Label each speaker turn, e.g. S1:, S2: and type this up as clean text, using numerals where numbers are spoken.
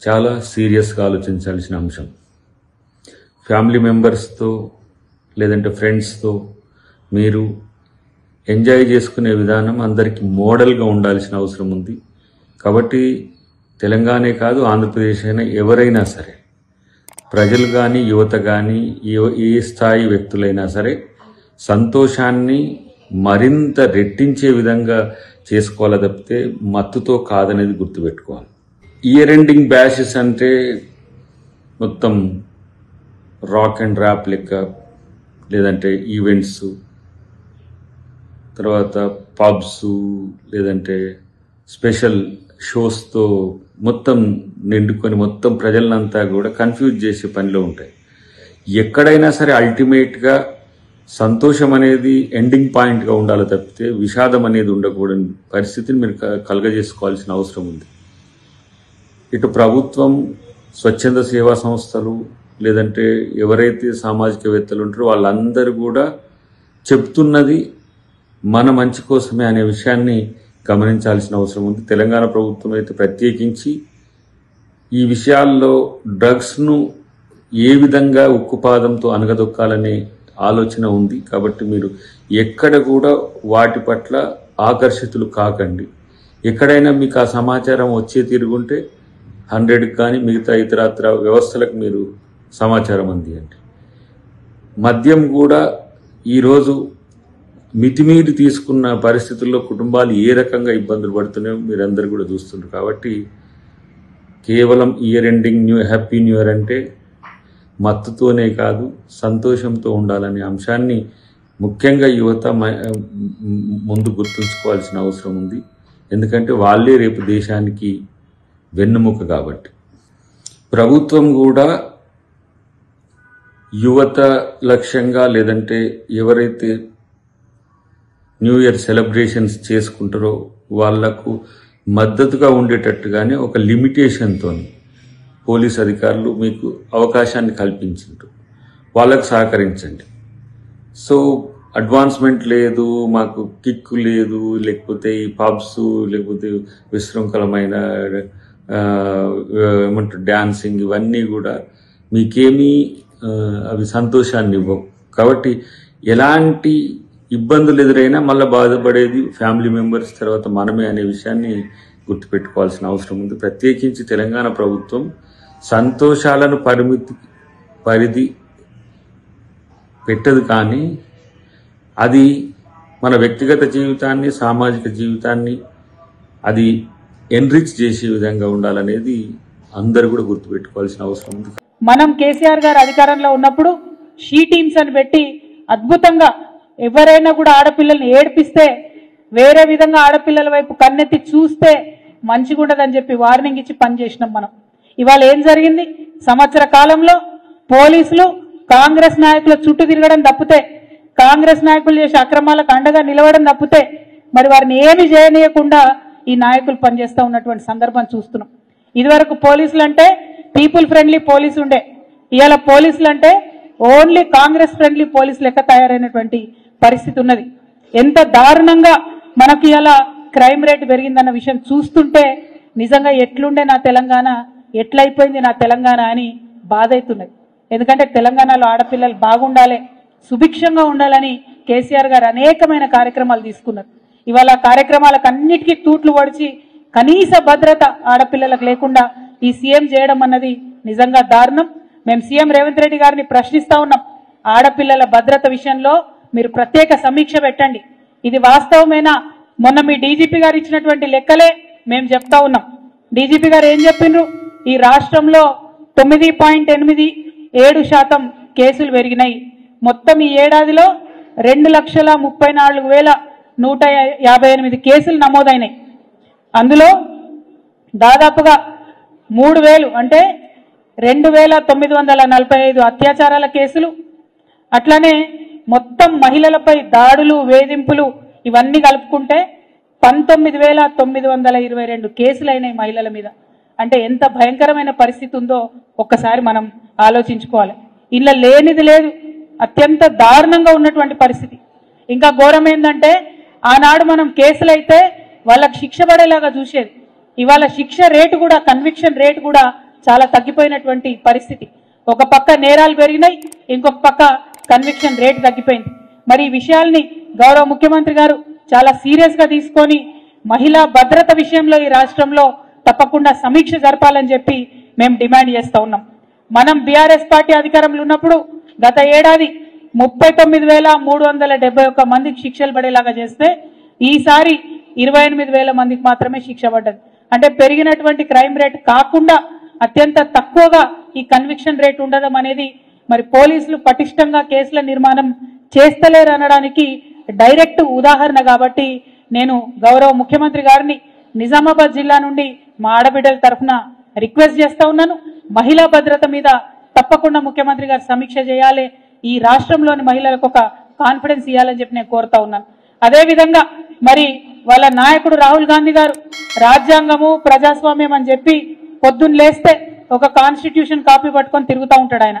S1: చాలా సీరియస్గా ఆలోచించాల్సిన అంశం. ఫ్యామిలీ మెంబర్స్తో లేదంటే ఫ్రెండ్స్తో మీరు ఎంజాయ్ చేసుకునే విధానం అందరికీ మోడల్గా ఉండాల్సిన అవసరం ఉంది. కాబట్టి తెలంగాణే కాదు, ఆంధ్రప్రదేశ్ అయినా ఎవరైనా సరే, ప్రజలు కానీ యువత కానీ ఏ స్థాయి వ్యక్తులైనా సరే సంతోషాన్ని మరింత రెట్టించే విధంగా చేసుకోవాలి తప్పితే మత్తుతో కాదనేది గుర్తుపెట్టుకోవాలి. ఇయర్ ఎండింగ్ బ్యాషెస్ అంటే మొత్తం రాక్ అండ్ ర్యాప్ లెక్క, లేదంటే ఈవెంట్స్, తర్వాత పబ్స్, లేదంటే స్పెషల్ షోస్తో మొత్తం నిండుకొని మొత్తం ప్రజలంతా కూడా కన్ఫ్యూజ్ చేసే పనిలో ఉంటాయి. ఎక్కడైనా సరే అల్టిమేట్గా సంతోషం అనేది ఎండింగ్ పాయింట్గా ఉండాలి తప్పితే విషాదం అనేది ఉండకూడని పరిస్థితిని మీరు కలుగజేసుకోవాల్సిన అవసరం ఉంది. ఇటు ప్రభుత్వం, స్వచ్ఛంద సేవా సంస్థలు, లేదంటే ఎవరైతే సామాజికవేత్తలు ఉంటారో వాళ్ళందరూ కూడా చెప్తున్నది మన మంచి కోసమే అనే విషయాన్ని గమనించాల్సిన అవసరం ఉంది. తెలంగాణ ప్రభుత్వం అయితే ప్రత్యేకించి ఈ విషయాల్లో డ్రగ్స్ను ఏ విధంగా ఉక్కుపాదంతో అణగదొక్కాలనే ఆలోచన ఉంది. కాబట్టి మీరు ఎక్కడ కూడా వాటి పట్ల ఆకర్షితులు కాకండి. ఎక్కడైనా మీకు ఆ సమాచారం వచ్చే తిరుగుంటే 100కి కానీ మిగతా ఇతరత్ర వ్యవస్థలకు మీరు సమాచారం అందియండి. మద్యం కూడా ఈరోజు మితిమీరి తీసుకున్న పరిస్థితుల్లో కుటుంబాలు ఏ రకంగా ఇబ్బందులు పడుతున్నాయో మీరందరూ కూడా చూస్తున్నారు. కాబట్టి కేవలం year ending happy new year అంటే మత్తుతోనే కాదు సంతోషంతో ఉండాలనే అంశాన్ని ముఖ్యంగా యువత ముందు గుర్తుంచుకోవాల్సిన అవసరం ఉంది. ఎందుకంటే వాళ్ళే రేపు దేశానికి వెన్నుముక. కాబట్టి ప్రభుత్వం కూడా యువత లక్ష్యంగా, లేదంటే ఎవరైతే న్యూ ఇయర్ సెలబ్రేషన్స్ చేసుకుంటారో వాళ్లకు మద్దతుగా ఉండేటట్టుగానే ఒక లిమిటేషన్తో పోలీస్ అధికారులు మీకు అవకాశాన్ని కల్పించారు. వాళ్ళకు సహకరించండి. సో అడ్వాన్స్మెంట్ లేదు, మాకు కిక్ లేదు, లేకపోతే ఈ పబ్స్, లేకపోతే విశృంఖలమైన ఏమంటారు డ్యాన్సింగ్, ఇవన్నీ కూడా మీకేమీ అవి సంతోషాన్ని ఇవ్వవు. కాబట్టి ఎలాంటి ఇబ్బందులు ఎదురైనా మళ్ళీ బాధపడేది ఫ్యామిలీ మెంబర్స్, తర్వాత మనమే అనే విషయాన్ని గుర్తుపెట్టుకోవాల్సిన అవసరం ఉంది. ప్రత్యేకించి తెలంగాణ ప్రభుత్వం సంతోషాలను పరిధి పెట్టదు, కానీ అది మన వ్యక్తిగత జీవితాన్ని, సామాజిక జీవితాన్ని అది ఎన్రిచ్ చేసే విధంగా ఉండాలనేది అందరూ కూడా గుర్తుపెట్టుకోవాల్సిన అవసరం ఉంది.
S2: మనం కేసీఆర్ గారు అధికారంలో ఉన్నప్పుడు షీ టీమ్స్ అని పెట్టి అద్భుతంగా ఎవరైనా కూడా ఆడపిల్లల్ని ఏడిపిస్తే, వేరే విధంగా ఆడపిల్లల వైపు కన్నెత్తి చూస్తే మంచిగా ఉండదని చెప్పి వార్నింగ్ ఇచ్చి పనిచేసినాం మనం. ఇవాళ ఏం జరిగింది? సంవత్సర కాలంలో పోలీసులు కాంగ్రెస్ నాయకుల చుట్టూ తిరగడం తప్పితే, కాంగ్రెస్ నాయకులు చేసే అక్రమాలకు అండగా నిలవడం తప్పితే మరి వారిని ఏమి చేయనీయకుండా ఈ నాయకులు పనిచేస్తూ ఉన్నటువంటి సందర్భం చూస్తున్నాం. ఇదివరకు పోలీసులు అంటే పీపుల్ ఫ్రెండ్లీ పోలీసు ఉండే, ఇవాళ పోలీసులు అంటే ఓన్లీ కాంగ్రెస్ ఫ్రెండ్లీ పోలీసు లెక్క తయారైనటువంటి పరిస్థితి ఉన్నది. ఎంత దారుణంగా మనకి ఇలా క్రైమ్ రేట్ పెరిగిందన్న విషయం చూస్తుంటే నిజంగా ఎట్లుండే నా తెలంగాణ, ఎట్లయిపోయింది నా తెలంగాణ అని బాధ అవుతున్నది. ఎందుకంటే తెలంగాణలో ఆడపిల్లలు బాగుండాలి, సుభిక్షంగా ఉండాలని కేసీఆర్ గారు అనేకమైన కార్యక్రమాలు తీసుకున్నారు. ఇవాళ కార్యక్రమాలకు అన్నిటికీ తూట్లు పొడిచి కనీస భద్రత ఆడపిల్లలకు లేకుండా ఈ సీఎం చేయడం అన్నది నిజంగా దారుణం. మేము సీఎం రేవంత్ రెడ్డి గారిని ప్రశ్నిస్తా ఉన్నాం, ఆడపిల్లల భద్రత విషయంలో మీరు ప్రత్యేక సమీక్ష పెట్టండి. ఇది వాస్తవమేనా? మొన్న మీ డీజీపీ గారు ఇచ్చినటువంటి లెక్కలే మేము చెప్తా ఉన్నాం. డీజీపీ గారు ఏం చెప్పిండ్రు? ఈ రాష్ట్రంలో 9.87% కేసులు పెరిగినాయి. మొత్తం ఈ ఏడాదిలో 2,34,158 కేసులు నమోదైనాయి. అందులో దాదాపుగా 3,000 అంటే 2,945 అత్యాచారాల కేసులు, అట్లానే మొత్తం మహిళలపై దాడులు, వేధింపులు ఇవన్నీ కలుపుకుంటే 19,922 కేసులైనాయి మహిళల మీద. అంటే ఎంత భయంకరమైన పరిస్థితి ఉందో ఒక్కసారి మనం ఆలోచించుకోవాలి. ఇలా లేనిది లేదు, అత్యంత దారుణంగా ఉన్నటువంటి పరిస్థితి. ఇంకా ఘోరం ఏంటంటే ఆనాడు మనం కేసులైతే వాళ్ళకి శిక్ష పడేలాగా చూసేది. ఇవాళ శిక్ష రేటు కూడా, కన్విక్షన్ రేటు కూడా చాలా తగ్గిపోయినటువంటి పరిస్థితి. ఒక పక్క నేరాలు పెరిగినాయి, ఇంకొక పక్క కన్విక్షన్ రేట్ తగ్గిపోయింది. మరి ఈ విషయాల్ని గౌరవ ముఖ్యమంత్రి గారు చాలా సీరియస్ గా తీసుకొని మహిళా భద్రత విషయంలో ఈ రాష్ట్రంలో తప్పకుండా సమీక్ష జరపాలని చెప్పి మేము డిమాండ్ చేస్తా ఉన్నాం. మనం బీఆర్ఎస్ పార్టీ అధికారంలో ఉన్నప్పుడు గత ఏడాది 39,371 మందికి శిక్షలు పడేలాగా చేస్తే ఈసారి 28,000 మందికి మాత్రమే శిక్ష పడ్డది. అంటే పెరిగినటువంటి క్రైమ్ రేట్ కాకుండా అత్యంత తక్కువగా ఈ కన్విక్షన్ రేట్ ఉండడం అనేది మరి పోలీసులు పటిష్టంగా కేసుల నిర్మాణం చేస్తలేరు అనడానికి డైరెక్ట్ ఉదాహరణ. కాబట్టి నేను గౌరవ ముఖ్యమంత్రి గారిని నిజామాబాద్ జిల్లా నుండి మా ఆడబిడ్డల తరఫున రిక్వెస్ట్ చేస్తా ఉన్నాను. మహిళా భద్రత మీద తప్పకుండా ముఖ్యమంత్రి గారు సమీక్ష చేయాలి, ఈ రాష్ట్రంలోని మహిళలకు ఒక కాన్ఫిడెన్స్ ఇవ్వాలని చెప్పి నేను కోరుతా ఉన్నాను. అదేవిధంగా మరి వాళ్ళ నాయకుడు రాహుల్ గాంధీ గారు రాజ్యాంగము ప్రజాస్వామ్యం అని చెప్పి పొద్దున్న లేస్తే ఒక కాన్స్టిట్యూషన్ కాపీ పట్టుకొని తిరుగుతూ ఉంటాడు ఆయన.